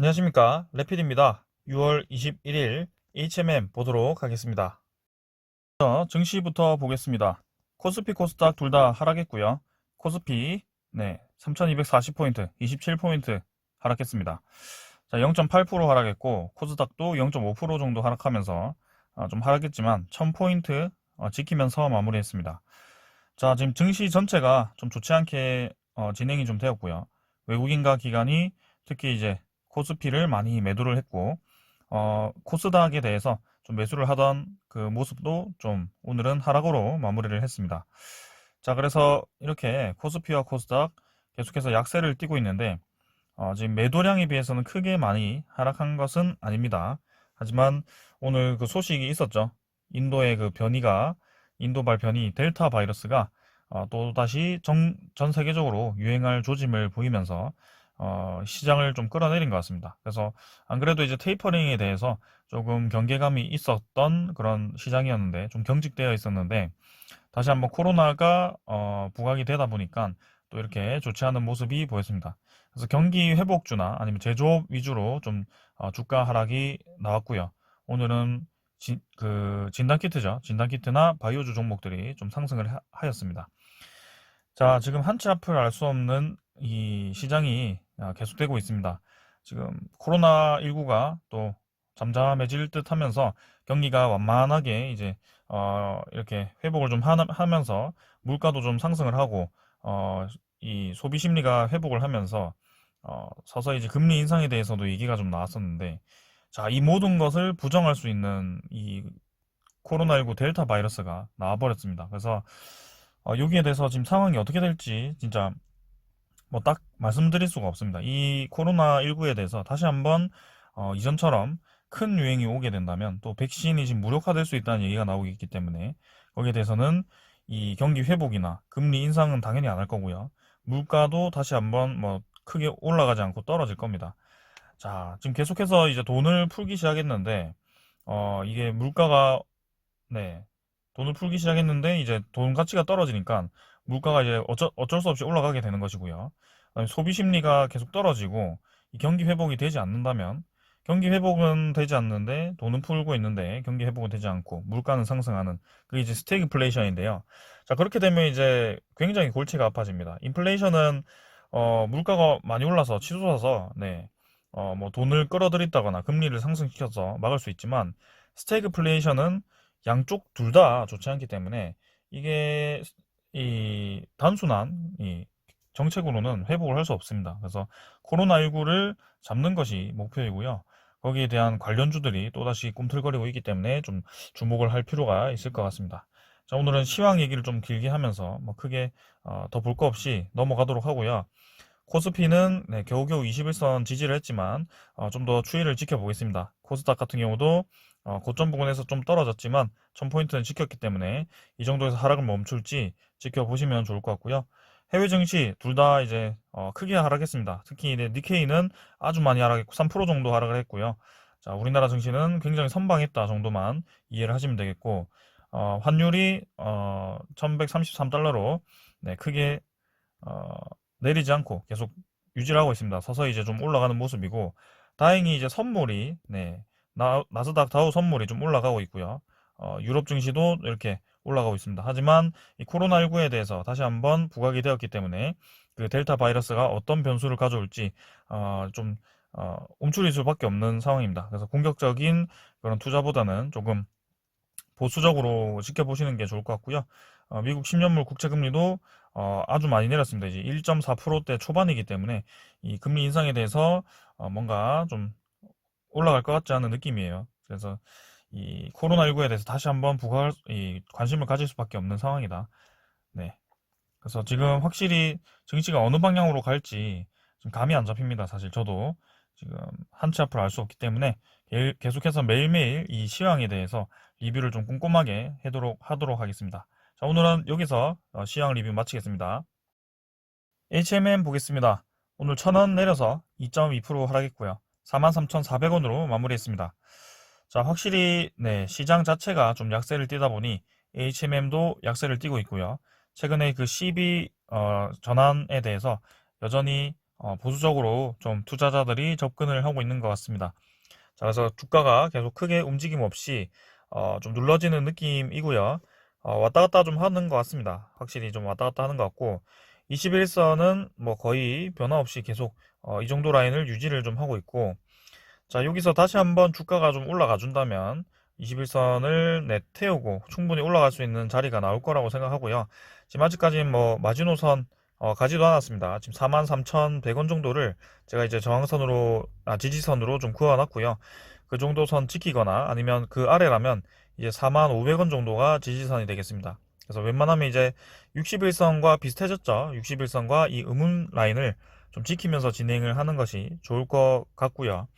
안녕하십니까, 레피드입니다. 6월 21일 HMM 보도록 하겠습니다. 증시부터 보겠습니다. 코스피 코스닥 둘 다 하락했고요. 코스피 3240포인트 27포인트 하락했습니다. 자, 0.8% 하락했고 코스닥도 0.5% 정도 하락하면서 좀 하락했지만 1000포인트 지키면서 마무리했습니다. 자, 지금 증시 전체가 좀 좋지 않게 진행이 좀 되었고요. 외국인과 기관이 특히 이제 코스피를 많이 매도를 했고, 코스닥에 대해서 좀 매수를 하던 그 모습도 좀 오늘은 하락으로 마무리를 했습니다. 자, 그래서 이렇게 코스피와 코스닥 계속해서 약세를 띠고 있는데, 지금 매도량에 비해서는 크게 많이 하락한 것은 아닙니다. 하지만 오늘 그 소식이 있었죠. 인도의 그 변이가, 인도발 변이 델타 바이러스가 또다시 전 세계적으로 유행할 조짐을 보이면서 시장을 좀 끌어내린 것 같습니다. 그래서 안 그래도 이제 테이퍼링에 대해서 조금 경계감이 있었던 그런 시장이었는데, 좀 경직되어 있었는데, 다시 한번 코로나가 부각이 되다 보니까 또 이렇게 좋지 않은 모습이 보였습니다. 그래서 경기 회복주나 아니면 제조업 위주로 좀 주가 하락이 나왔고요. 오늘은 진단키트죠. 진단키트나 바이오주 종목들이 좀 상승을 하였습니다. 자, 지금 한치 앞을 알 수 없는 이 시장이 계속되고 있습니다. 지금 코로나19가 또 잠잠해질 듯 하면서 경기가 완만하게 이제 이렇게 회복을 좀 하면서 물가도 좀 상승을 하고 이 소비 심리가 회복을 하면서 서서히 이제 금리 인상에 대해서도 얘기가 좀 나왔었는데, 자, 이 모든 것을 부정할 수 있는 이 코로나19 델타 바이러스가 나와버렸습니다. 그래서 여기에 대해서 지금 상황이 어떻게 될지 진짜 뭐 딱 말씀드릴 수가 없습니다. 이 코로나19에 대해서 다시 한번 이전처럼 큰 유행이 오게 된다면 또 백신이 지금 무력화될 수 있다는 얘기가 나오고 있기 때문에 거기에 대해서는 이 경기 회복이나 금리 인상은 당연히 안 할 거고요. 물가도 다시 한번 뭐 크게 올라가지 않고 떨어질 겁니다. 자, 지금 계속해서 이제 돈을 풀기 시작했는데 이게 물가가 네. 돈을 풀기 시작했는데 이제 돈 가치가 떨어지니까 물가가 이제 어쩔 수 없이 올라가게 되는 것이고요. 소비 심리가 계속 떨어지고 이 경기 회복이 되지 않는다면, 경기 회복은 되지 않는데 돈은 풀고 있는데 경기 회복은 되지 않고 물가는 상승하는, 그게 이제 스태그플레이션인데요. 자, 그렇게 되면 이제 굉장히 골치가 아파집니다. 인플레이션은 물가가 많이 올라서 치솟아서 뭐 돈을 끌어들였다거나 금리를 상승시켜서 막을 수 있지만, 스태그플레이션은 양쪽 둘 다 좋지 않기 때문에 이게 이 단순한 이 정책으로는 회복을 할 수 없습니다. 그래서 코로나19를 잡는 것이 목표이고요. 거기에 대한 관련주들이 또다시 꿈틀거리고 있기 때문에 좀 주목을 할 필요가 있을 것 같습니다. 자, 오늘은 시황 얘기를 좀 길게 하면서 뭐 크게 더 볼 거 없이 넘어가도록 하고요. 코스피는 겨우겨우 21선 지지를 했지만 좀 더 추이를 지켜보겠습니다. 코스닥 같은 경우도 고점 부근에서 좀 떨어졌지만 1000포인트는 지켰기 때문에 이 정도에서 하락을 멈출지 지켜보시면 좋을 것 같고요. 해외 증시 둘 다 이제 크게 하락했습니다. 특히 이제 니케이는 아주 많이 하락했고 3% 정도 하락을 했고요. 자, 우리나라 증시는 굉장히 선방했다 정도만 이해를 하시면 되겠고, 환율이 1133달러로 크게 어, 내리지 않고 계속 유지를 하고 있습니다. 서서히 이제 좀 올라가는 모습이고, 다행히 이제 선물이 나스닥 다우 선물이 좀 올라가고 있고요. 유럽 증시도 이렇게 올라가고 있습니다. 하지만 이 코로나19에 대해서 다시 한번 부각이 되었기 때문에 그 델타 바이러스가 어떤 변수를 가져올지 좀 움츠릴 수밖에 없는 상황입니다. 그래서 공격적인 그런 투자보다는 조금 보수적으로 지켜보시는 게 좋을 것 같고요. 미국 10년물 국채금리도 아주 많이 내렸습니다. 이제 1.4%대 초반이기 때문에 이 금리 인상에 대해서 뭔가 좀 올라갈 것 같지 않은 느낌이에요. 그래서 이 코로나19에 대해서 다시 한번 관심을 가질 수밖에 없는 상황이다. 네. 그래서 지금 확실히 증시가 어느 방향으로 갈지 좀 감이 안 잡힙니다. 사실 저도 지금 한치 앞을 알 수 없기 때문에 계속해서 매일매일 이 시황에 대해서 리뷰를 좀 꼼꼼하게 하도록 하겠습니다. 자, 오늘은 여기서 시황 리뷰 마치겠습니다. HMM 보겠습니다. 오늘 1000원 내려서 2.2% 하락했고요. 43,400원으로 마무리했습니다. 자, 확실히 시장 자체가 좀 약세를 띠다 보니 HMM도 약세를 띠고 있고요. 최근에 그 CB 전환에 대해서 여전히 보수적으로 좀 투자자들이 접근을 하고 있는 것 같습니다. 자, 그래서 주가가 계속 크게 움직임 없이 좀 눌러지는 느낌이고요. 왔다 갔다 좀 하는 것 같습니다. 확실히 좀 왔다 갔다 하는 것 같고 21선은 뭐 거의 변화 없이 계속 이 정도 라인을 유지를 좀 하고 있고, 자, 여기서 다시 한번 주가가 좀 올라가 준다면 21선을 태우고 충분히 올라갈 수 있는 자리가 나올 거라고 생각하고요. 지금 아직까지는 뭐 마지노선 가지도 않았습니다. 지금 43,100원 정도를 제가 이제 저항선으로, 지지선으로 좀 그어놨고요. 그 정도 선 지키거나 아니면 그 아래라면 이제 4,500원 정도가 지지선이 되겠습니다. 그래서 웬만하면 이제 61선과 비슷해졌죠. 61선과 이 음운 라인을 좀 지키면서 진행을 하는 것이 좋을 것 같고요.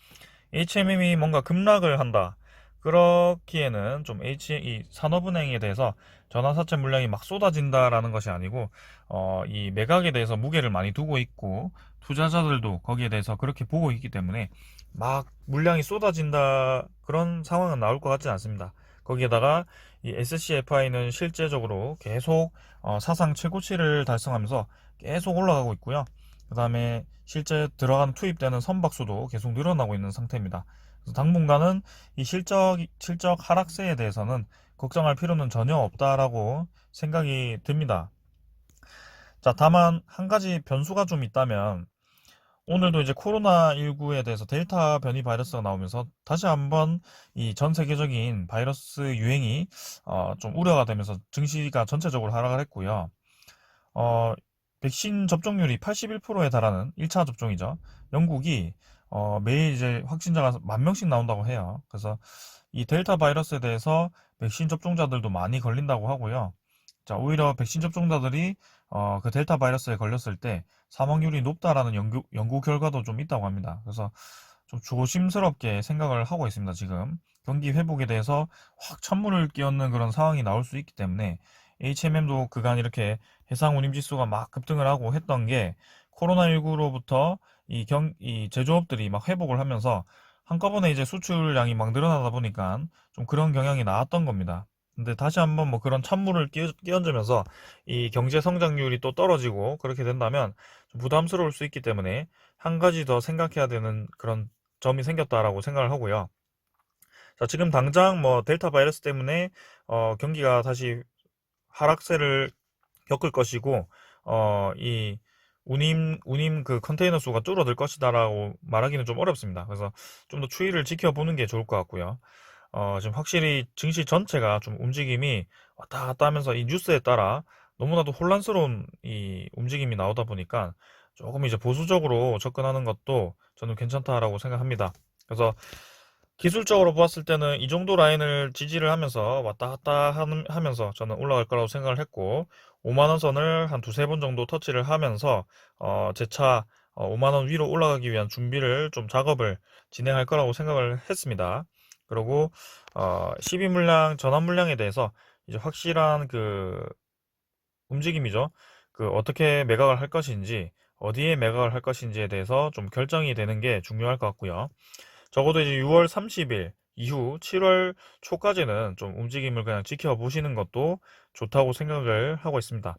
HMM이 뭔가 급락을 한다. 그렇기에는 좀 이 산업은행에 대해서 전환사채 물량이 막 쏟아진다라는 것이 아니고, 이 매각에 대해서 무게를 많이 두고 있고, 투자자들도 거기에 대해서 그렇게 보고 있기 때문에 막 물량이 쏟아진다 그런 상황은 나올 것 같지는 않습니다. 거기에다가 이 SCFI는 실제적으로 계속 사상 최고치를 달성하면서 계속 올라가고 있고요. 그 다음에 실제 들어간 투입되는 선박수도 계속 늘어나고 있는 상태입니다. 그래서 당분간은 이 실적 하락세에 대해서는 걱정할 필요는 전혀 없다라고 생각이 듭니다. 자, 다만 한 가지 변수가 좀 있다면, 오늘도 이제 코로나19에 대해서 델타 변이 바이러스가 나오면서 다시 한번 이 전 세계적인 바이러스 유행이 좀 우려가 되면서 증시가 전체적으로 하락을 했고요. 어, 백신 접종률이 81%에 달하는 1차 접종이죠. 영국이 매일 이제 확진자가 10,000명씩 나온다고 해요. 그래서 이 델타 바이러스에 대해서 백신 접종자들도 많이 걸린다고 하고요. 자, 오히려 백신 접종자들이 그 델타 바이러스에 걸렸을 때 사망률이 높다라는 연구 결과도 좀 있다고 합니다. 그래서 좀 조심스럽게 생각을 하고 있습니다. 지금 경기 회복에 대해서 확 찬물을 끼얹는 그런 상황이 나올 수 있기 때문에 HMM도 그간 이렇게 해상 운임 지수가 막 급등을 하고 했던 게 코로나19로부터 이 제조업들이 막 회복을 하면서 한꺼번에 이제 수출량이 막 늘어나다 보니까 좀 그런 경향이 나왔던 겁니다. 근데 다시 한번 뭐 그런 찬물을 끼얹으면서 이 경제 성장률이 또 떨어지고 그렇게 된다면 좀 부담스러울 수 있기 때문에 한 가지 더 생각해야 되는 그런 점이 생겼다라고 생각을 하고요. 자, 지금 당장 뭐 델타 바이러스 때문에 경기가 다시 하락세를 겪을 것이고, 이 운임 그 컨테이너 수가 줄어들 것이다라고 말하기는 좀 어렵습니다. 그래서 좀 더 추이를 지켜보는 게 좋을 것 같고요. 지금 확실히 증시 전체가 좀 움직임이 왔다 갔다 하면서 이 뉴스에 따라 너무나도 혼란스러운 이 움직임이 나오다 보니까 조금 이제 보수적으로 접근하는 것도 저는 괜찮다라고 생각합니다. 그래서 기술적으로 보았을 때는 이 정도 라인을 지지를 하면서 왔다 갔다 하면서 저는 올라갈 거라고 생각을 했고, 5만원 선을 한 두세 번 정도 터치를 하면서 재차 5만원 위로 올라가기 위한 준비를 좀 작업을 진행할 거라고 생각을 했습니다. 그리고 12물량 전환 물량에 대해서 이제 확실한 그 움직임이죠. 그 어떻게 매각을 할 것인지, 어디에 매각을 할 것인지에 대해서 좀 결정이 되는 게 중요할 것 같고요. 적어도 이제 6월 30일 이후 7월 초까지는 좀 움직임을 그냥 지켜보시는 것도 좋다고 생각을 하고 있습니다.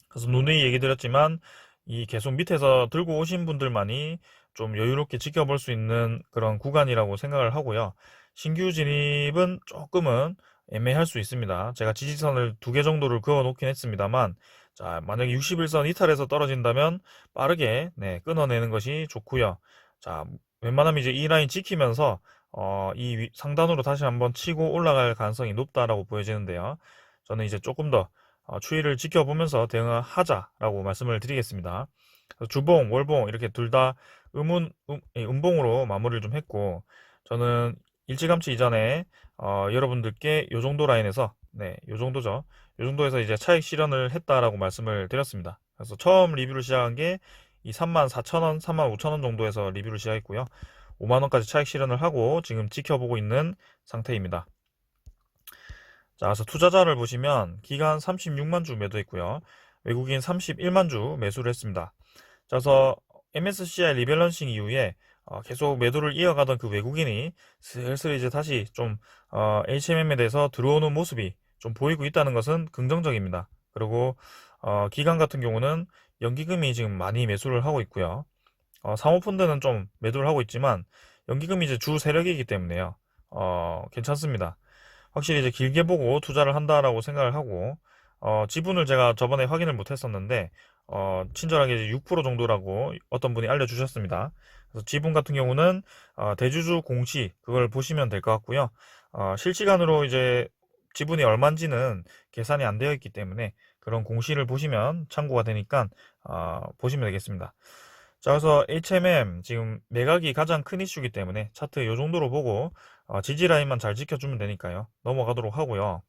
그래서 누누이 얘기 드렸지만 이 계속 밑에서 들고 오신 분들만이 좀 여유롭게 지켜볼 수 있는 그런 구간이라고 생각을 하고요. 신규 진입은 조금은 애매할 수 있습니다. 제가 지지선을 2개 정도를 그어 놓긴 했습니다만, 자, 만약에 61선 이탈해서 떨어진다면 빠르게 끊어내는 것이 좋고요. 자, 웬만하면 이제 이 라인 지키면서 이 상단으로 다시 한번 치고 올라갈 가능성이 높다라고 보여지는데요. 저는 이제 조금 더 추이를 지켜보면서 대응하자라고 말씀을 드리겠습니다. 주봉, 월봉 이렇게 둘 다 음봉으로 마무리를 좀 했고, 저는 일찌감치 이전에 여러분들께 요 정도 라인에서 요 정도죠. 요 정도에서 이제 차익 실현을 했다라고 말씀을 드렸습니다. 그래서 처음 리뷰를 시작한 게 이 34,000원, 35,000원 정도에서 리뷰를 시작했고요. 5만원까지 차익 실현을 하고 지금 지켜보고 있는 상태입니다. 자, 그래서 투자자를 보시면 기간 36만 주 매도했고요. 외국인 31만 주 매수를 했습니다. 자, 그래서 MSCI 리밸런싱 이후에 계속 매도를 이어가던 그 외국인이 슬슬 이제 다시 좀 HMM에 대해서 들어오는 모습이 좀 보이고 있다는 것은 긍정적입니다. 그리고 기관 같은 경우는 연기금이 지금 많이 매수를 하고 있고요. 사모펀드는 좀 매도를 하고 있지만 연기금이 이제 주 세력이기 때문에요. 괜찮습니다. 확실히 이제 길게 보고 투자를 한다라고 생각을 하고, 지분을 제가 저번에 확인을 못 했었는데, 친절하게 이제 6% 정도라고 어떤 분이 알려주셨습니다. 그래서 지분 같은 경우는, 대주주 공시, 그걸 보시면 될 것 같고요. 실시간으로 이제 지분이 얼마인지는 계산이 안 되어 있기 때문에 그런 공시를 보시면 참고가 되니까, 보시면 되겠습니다. 자, 그래서 HMM 지금 매각이 가장 큰 이슈이기 때문에 차트 이 정도로 보고 지지 라인만 잘 지켜주면 되니까요. 넘어가도록 하고요.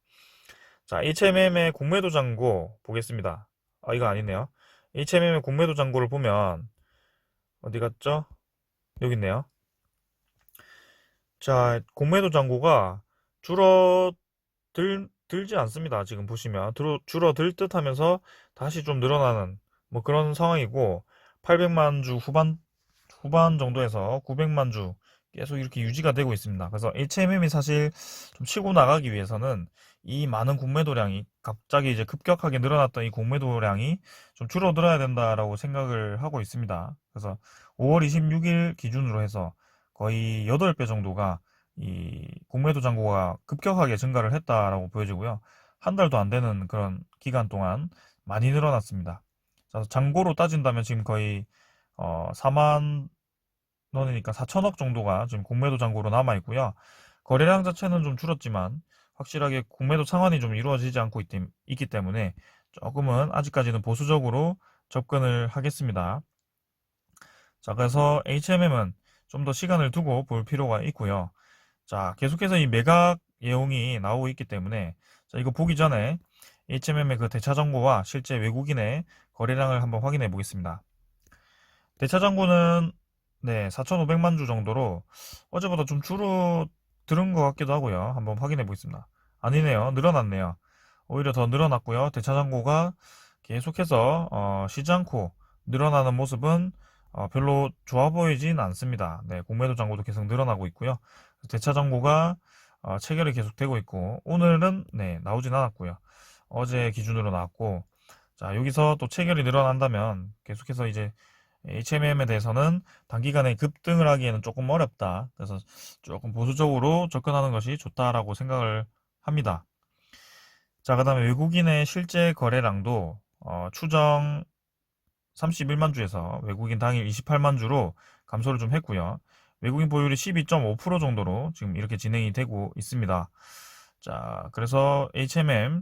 자, HMM의 공매도 잔고 보겠습니다. 이거 아니네요. HMM의 공매도 잔고를 보면 어디 갔죠? 여기 있네요. 자, 공매도 잔고가 들지 않습니다. 지금 보시면 줄어들 듯 하면서 다시 좀 늘어나는 뭐 그런 상황이고 800만 주 후반 정도에서 900만 주 계속 이렇게 유지가 되고 있습니다. 그래서 HMM이 사실 좀 치고 나가기 위해서는 이 많은 공매도량이 갑자기 이제 급격하게 늘어났던 이 공매도량이 좀 줄어들어야 된다라고 생각을 하고 있습니다. 그래서 5월 26일 기준으로 해서 거의 8배 정도가 이 공매도 잔고가 급격하게 증가를 했다라고 보여지고요. 한 달도 안 되는 그런 기간 동안 많이 늘어났습니다. 그래서 잔고로 따진다면 지금 거의 4만 원이니까 4천억 정도가 지금 공매도 잔고로 남아 있고요. 거래량 자체는 좀 줄었지만 확실하게 공매도 상환이 좀 이루어지지 않고 있기 때문에 조금은 아직까지는 보수적으로 접근을 하겠습니다. 자, 그래서 HMM은 좀 더 시간을 두고 볼 필요가 있고요. 자, 계속해서 이 매각 내용이 나오고 있기 때문에 자, 이거 보기 전에 HMM의 그 대차 정보와 실제 외국인의 거래량을 한번 확인해 보겠습니다. 대차 잔고는 네, 4,500만 주 정도로 어제보다 좀 줄어드는 것 같기도 하고요. 한번 확인해 보겠습니다. 아니네요. 늘어났네요. 오히려 더 늘어났고요. 대차 잔고가 계속해서 쉬지 않고 늘어나는 모습은 별로 좋아 보이진 않습니다. 네, 공매도 잔고도 계속 늘어나고 있고요. 대차 잔고가 체결이 계속 되고 있고 오늘은 네, 나오진 않았고요. 어제 기준으로 나왔고 자, 여기서 또 체결이 늘어난다면 계속해서 이제 HMM에 대해서는 단기간에 급등을 하기에는 조금 어렵다. 그래서 조금 보수적으로 접근하는 것이 좋다라고 생각을 합니다. 자, 그 다음에 외국인의 실제 거래량도 추정 31만 주에서 외국인 당일 28만 주로 감소를 좀 했고요. 외국인 보유율이 12.5% 정도로 지금 이렇게 진행이 되고 있습니다. 자, 그래서 HMM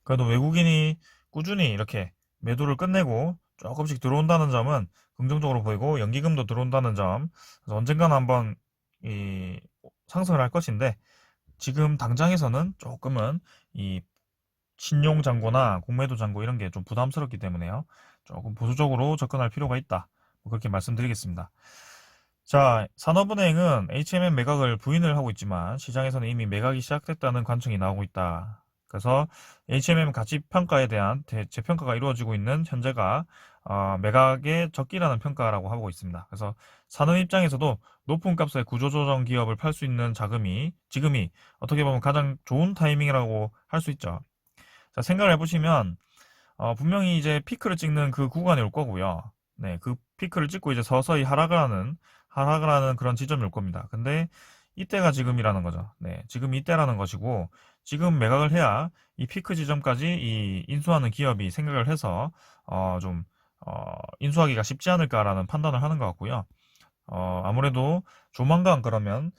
그래도 외국인이 꾸준히 이렇게 매도를 끝내고 조금씩 들어온다는 점은 긍정적으로 보이고 연기금도 들어온다는 점 그래서 언젠가는 한번 이 상승을 할 것인데 지금 당장에서는 조금은 이 신용 잔고나 공매도 잔고 이런 게 좀 부담스럽기 때문에요. 조금 보수적으로 접근할 필요가 있다. 뭐 그렇게 말씀드리겠습니다. 자, 산업은행은 HMM 매각을 부인을 하고 있지만 시장에서는 이미 매각이 시작됐다는 관측이 나오고 있다. 그래서 HMM 가치 평가에 대한 재평가가 이루어지고 있는 현재가 매각의 적기라는 평가라고 하고 있습니다. 그래서 사는 입장에서도 높은 값의 구조조정 기업을 팔 수 있는 지금이 어떻게 보면 가장 좋은 타이밍이라고 할 수 있죠. 자, 생각을 해보시면 분명히 이제 피크를 찍는 그 구간이 올 거고요. 네, 그 피크를 찍고 이제 서서히 하락을 하는 그런 지점이 올 겁니다. 근데 이때가 지금이라는 거죠. 네, 지금 이때라는 것이고 지금 매각을 해야 이 피크 지점까지 이 인수하는 기업이 생각을 해서 좀 인수하기가 쉽지 않을까라는 판단을 하는 것 같고요. 아무래도 조만간 그러면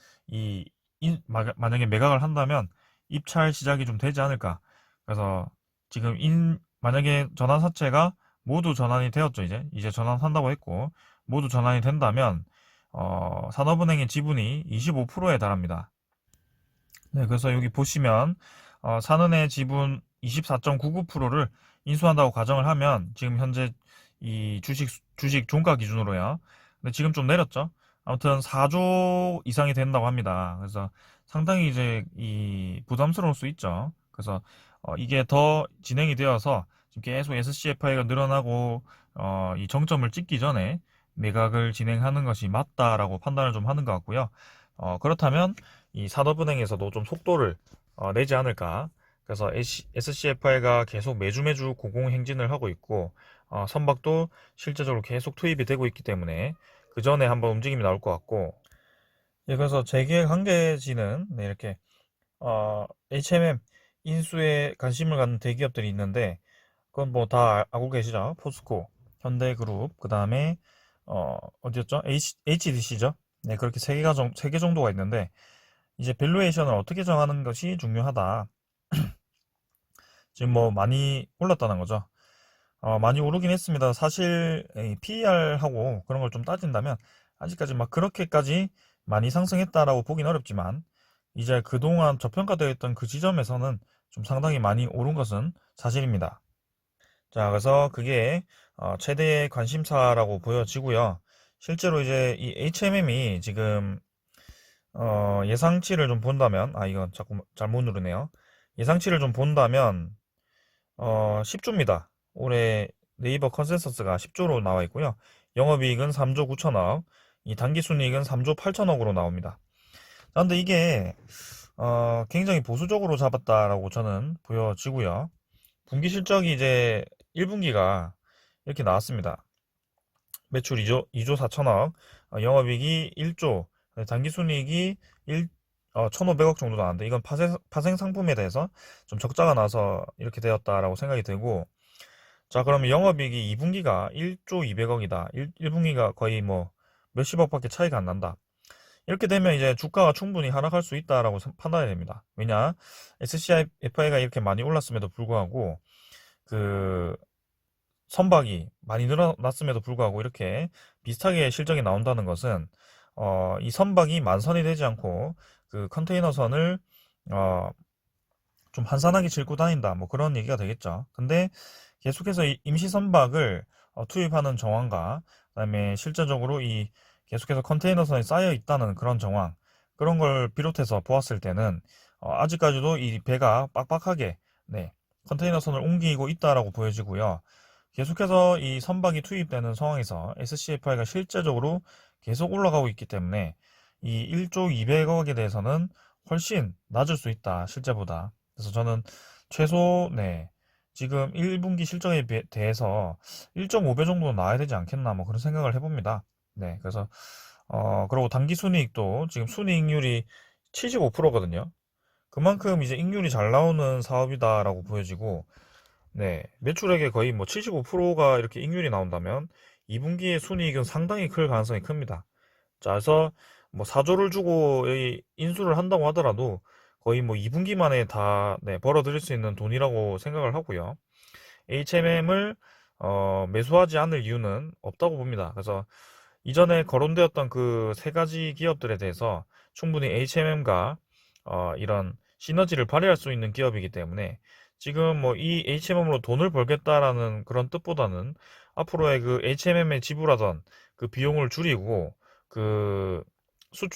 만약에 매각을 한다면 입찰 시작이 좀 되지 않을까. 그래서 지금 만약에 전환사채가 모두 전환이 되었죠, 이제 전환한다고 했고, 모두 전환이 된다면, 산업은행의 지분이 25%에 달합니다. 네, 그래서 여기 보시면, 산은의 지분 24.99%를 인수한다고 가정을 하면, 지금 현재 이 주식 종가 기준으로요. 근데 지금 좀 내렸죠? 아무튼 4조 이상이 된다고 합니다. 그래서 상당히 이제 이 부담스러울 수 있죠. 그래서 이게 더 진행이 되어서 지금 계속 SCFI가 늘어나고 이 정점을 찍기 전에 매각을 진행하는 것이 맞다라고 판단을 좀 하는 것 같고요. 그렇다면 이 산업은행에서도 좀 속도를 내지 않을까. 그래서 SCFI가 계속 매주 고공행진을 하고 있고 선박도 실제적으로 계속 투입이 되고 있기 때문에 그 전에 한번 움직임이 나올 것 같고, 예, 그래서 재계획 한계지는 네, 이렇게 HMM 인수에 관심을 갖는 대기업들이 있는데, 그건 뭐 다 알고 계시죠? 포스코, 현대그룹, 그 다음에 어디였죠? HDC죠? 네, 그렇게 세 개 정도가 있는데, 이제 밸류에이션을 어떻게 정하는 것이 중요하다. 지금 뭐 많이 올랐다는 거죠. 많이 오르긴 했습니다. 사실 PER하고 그런 걸 좀 따진다면 아직까지 막 그렇게까지 많이 상승했다라고 보긴 어렵지만, 이제 그동안 저평가되어 있던 그 지점에서는 좀 상당히 많이 오른 것은 사실입니다. 자, 그래서 그게 최대의 관심사라고 보여지고요. 실제로 이제 이 HMM이 지금 예상치를 좀 본다면, 이건 자꾸 잘못 누르네요. 예상치를 좀 본다면 10조입니다. 올해 네이버 컨센서스가 10조로 나와 있고요. 영업이익은 3조 9천억, 이 당기순이익은 3조 8천억으로 나옵니다. 그런데 이게 굉장히 보수적으로 잡았다라고 저는 보여지고요. 분기 실적이 이제 1분기가 이렇게 나왔습니다. 매출 2조 4천억, 영업이익이 1조, 당기순이익이 1,500억 정도 나왔는데, 이건 파생 상품에 대해서 좀 적자가 나서 이렇게 되었다라고 생각이 되고, 자, 그러면 영업이익이 2분기가 1조 200억이다. 1분기가 거의 뭐 몇십억밖에 차이가 안 난다. 이렇게 되면 이제 주가가 충분히 하락할 수 있다라고 판단이 됩니다. 왜냐? SCI FI가 이렇게 많이 올랐음에도 불구하고 그 선박이 많이 늘어났음에도 불구하고 이렇게 비슷하게 실적이 나온다는 것은 이 선박이 만선이 되지 않고 그 컨테이너선을 어, 좀 한산하게 싣고 다닌다, 뭐 그런 얘기가 되겠죠. 근데 계속해서 이 임시 선박을 투입하는 정황과 그다음에 실제적으로 이 계속해서 컨테이너선이 쌓여 있다는 그런 정황, 그런 걸 비롯해서 보았을 때는 아직까지도 이 배가 빡빡하게, 네, 컨테이너선을 옮기고 있다라고 보여지고요. 계속해서 이 선박이 투입되는 상황에서 SCFI가 실제적으로 계속 올라가고 있기 때문에 이 1조 200억에 대해서는 훨씬 낮을 수 있다, 실제보다. 그래서 저는 최소, 네, 지금 1분기 실적에 대해서 1.5배 정도 나와야 되지 않겠나, 뭐 그런 생각을 해봅니다. 네, 그래서 그리고 당기 순이익도 지금 순이익률이 75%거든요. 그만큼 이제 익률이 잘 나오는 사업이다라고 보여지고, 네, 매출액의 거의 뭐 75%가 이렇게 익률이 나온다면 2분기의 순이익은 상당히 클 가능성이 큽니다. 자, 그래서 뭐 4조를 주고 이 인수를 한다고 하더라도 거의 뭐 2분기 만에 다, 네, 벌어들일 수 있는 돈이라고 생각을 하고요. HMM을 매수하지 않을 이유는 없다고 봅니다. 그래서 이전에 거론되었던 그 세 가지 기업들에 대해서 충분히 HMM과 이런 시너지를 발휘할 수 있는 기업이기 때문에 지금 뭐 이 HMM으로 돈을 벌겠다라는 그런 뜻보다는 앞으로의 그 HMM에 지불하던 그 비용을 줄이고 그 수,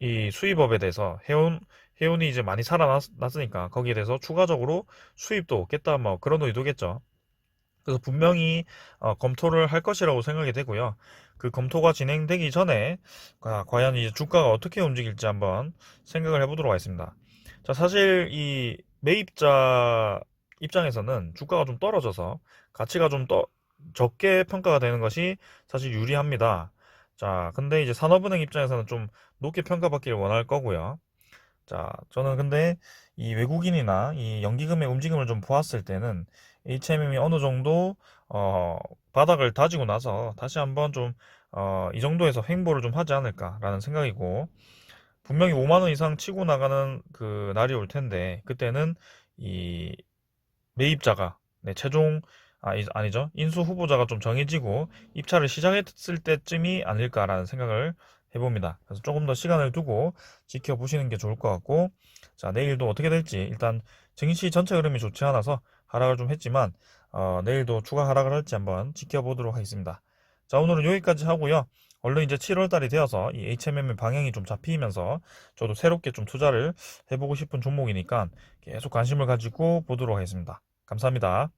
이 수입업에 대해서 해운이 이제 많이 살아났으니까 거기에 대해서 추가적으로 수입도 얻겠다, 뭐 그런 의도겠죠. 그래서 분명히 검토를 할 것이라고 생각이 되고요. 그 검토가 진행되기 전에 과연 이제 주가가 어떻게 움직일지 한번 생각을 해보도록 하겠습니다. 자, 사실 이 매입자 입장에서는 주가가 좀 떨어져서 가치가 좀 적게 평가가 되는 것이 사실 유리합니다. 자, 근데 이제 산업은행 입장에서는 좀 높게 평가받기를 원할 거고요. 자, 저는 근데 이 외국인이나 이 연기금의 움직임을 좀 보았을 때는 HMM이 어느 정도 바닥을 다지고 나서 다시 한번 좀 이 정도에서 횡보를 좀 하지 않을까라는 생각이고, 분명히 5만 원 이상 치고 나가는 그 날이 올 텐데 그때는 이 매입자가, 네, 최종, 아니죠, 인수 후보자가 좀 정해지고 입찰을 시작했을 때쯤이 아닐까라는 생각을 해봅니다. 그래서 조금 더 시간을 두고 지켜보시는 게 좋을 것 같고, 자, 내일도 어떻게 될지, 일단 증시 전체 흐름이 좋지 않아서 하락을 좀 했지만 내일도 추가 하락을 할지 한번 지켜보도록 하겠습니다. 자, 오늘은 여기까지 하고요. 얼른 이제 7월 달이 되어서 이 HMM의 방향이 좀 잡히면서 저도 새롭게 좀 투자를 해보고 싶은 종목이니까 계속 관심을 가지고 보도록 하겠습니다. 감사합니다.